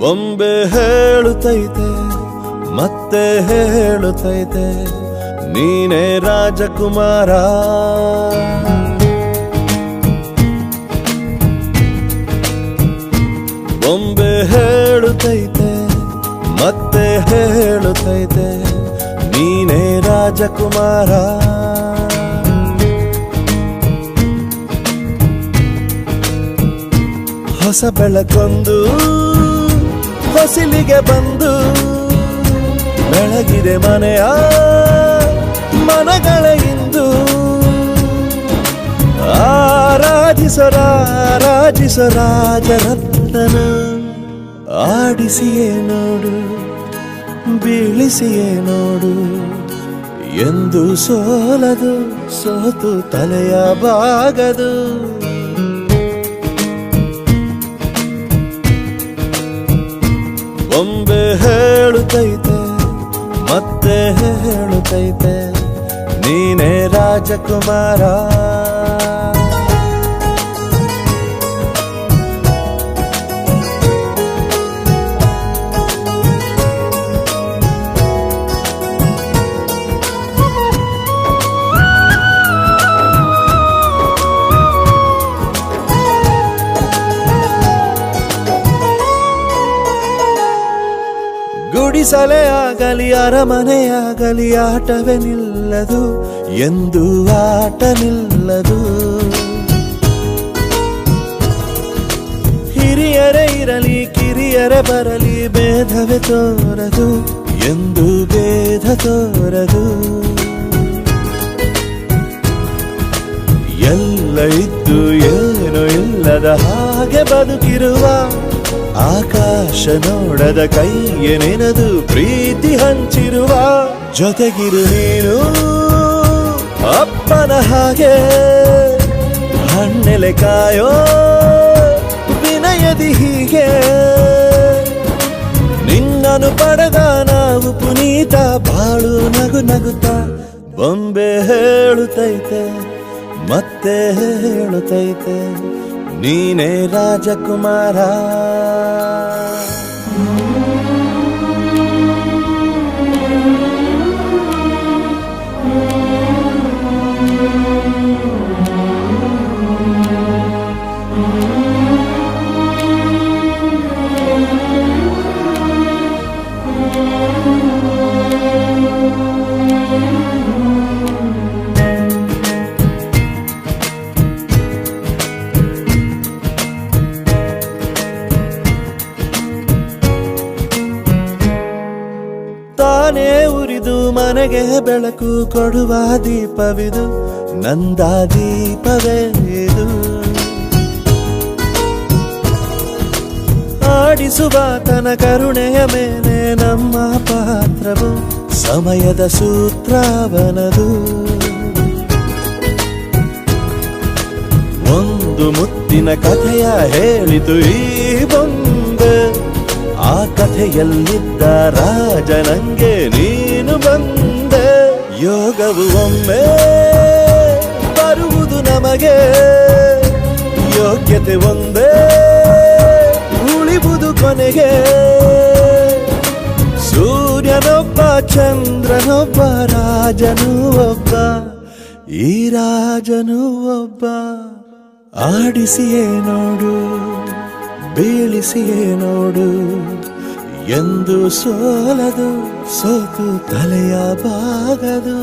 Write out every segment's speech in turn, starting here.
ಬೊಂಬೆ ಹೇಳುತ್ತೈತೆ ಮತ್ತೆ ಹೇಳುತ್ತೈತೆ ನೀನೇ ರಾಜಕುಮಾರ. ಬೊಂಬೆ ಹೇಳುತ್ತೈತೆ ಮತ್ತೆ ಹೇಳುತ್ತೈತೆ ನೀನೇ ರಾಜಕುಮಾರ. ಹೊಸ ಬೆಳಕೊಂದು ಹೊಸಿಲಿಗೆ ಬಂದು ಬೆಳಗಿದೆ ಮನೆಯ ಮನಗಳ ಇಂದು. ಆರಾಧಿಸೋ ರಾಜರತ್ನನ ಆಡಿಸಿಯೇ ನೋಡು ಬೀಳಿಸಿಯೇ ನೋಡು ಎಂದು ಸೋಲದು ಸೋತು ತಲೆಯ ಬಾಗದು. ಬೊಂಬೆ ಹೇಳುತ್ತೈತೆ ಮತ್ತೆ ಹೇಳುತ್ತೈತೆ ನೀನೇ ರಾಜಕುಮಾರ. ಗುಡಿಸಲೇ ಆಗಲಿ ಅರಮನೆಯಾಗಲಿ ಆಟವೇ ನಿಲ್ಲದು ಎಂದು ಆಟ ನಿಲ್ಲದು. ಹಿರಿಯರೇ ಇರಲಿ ಕಿರಿಯರೇ ಬರಲಿ ಭೇದವೇ ತೋರದು ಎಂದು ಭೇದ ತೋರದು. ಎಲ್ಲ ಇದ್ದು ಏನು ಇಲ್ಲದ ಹಾಗೆ ಬದುಕಿರುವ ಆಕಾಶ ನೋಡದ ಕೈಯೇ ನೆನೆದು ಪ್ರೀತಿ ಹಂಚಿರುವ. ಜೊತೆಗಿರು ನೀನು ಅಪ್ಪನ ಹಾಗೆ ಹಣ್ಣೆಲೆ ಕಾಯೋ ವಿನಯದಿ ಹೀಗೆ. ನಿನ್ನನ್ನು ಪಡೆದ ನಾವು ಪುನೀತ ಬಾಳು ನಗು ನಗುತ್ತಾ. ಬೊಂಬೆ ಹೇಳುತ್ತೈತೆ ಮತ್ತೆ ಹೇಳುತ್ತೈತೆ ನೀನೇ ರಾಜಕುಮಾರ. ತಾನೇ ಉರಿದು ಮನೆಗೆ ಬೆಳಕು ಕೊಡುವ ದೀಪವಿದು ನಂದ ದೀಪವೇ ಇದು. ಆಡಿಸುವ ತನ ಕರುಣೆಯ ಮೇಲೆ ನಮ್ಮ ಪಾತ್ರವು ಸಮಯದ ಸೂತ್ರವನದು. ಒಂದು ಮುತ್ತಿನ ಕಥೆಯ ಹೇಳಿತು ಈ ಬೊಂಬೆ. ಆ ಕಥೆಯಲ್ಲಿದ್ದ ರಾಜ ನಂಗೆ ನೀನು ಬಂದೆ. ಯೋಗವು ಒಮ್ಮೆ ಬರುವುದು ನಮಗೆ ಯೋಗ್ಯತೆ ಒಂದೇ ಉಳಿವುದು ಕೊನೆಗೆ. ಸೂರ್ಯನೊಬ್ಬ ಚಂದ್ರನೊಬ್ಬ ರಾಜನು ಒಬ್ಬ ಈ ರಾಜನು ಒಬ್ಬ. ಆಡಿಸಿಯೇ ನೋಡು ಬೀಳಿಸಿಯೇ ನೋಡು ಎಂದು ಸೋಲದು ಸೋತು ತಲೆಯ ಬಾಗದು.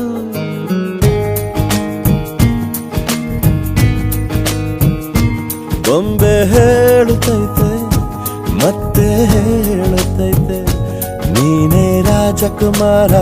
ಬೊಂಬೆ ಹೇಳುತ್ತೈತೆ ಮತ್ತೆ ಹೇಳುತ್ತೈತೆ ನೀನೇ ರಾಜಕುಮಾರ.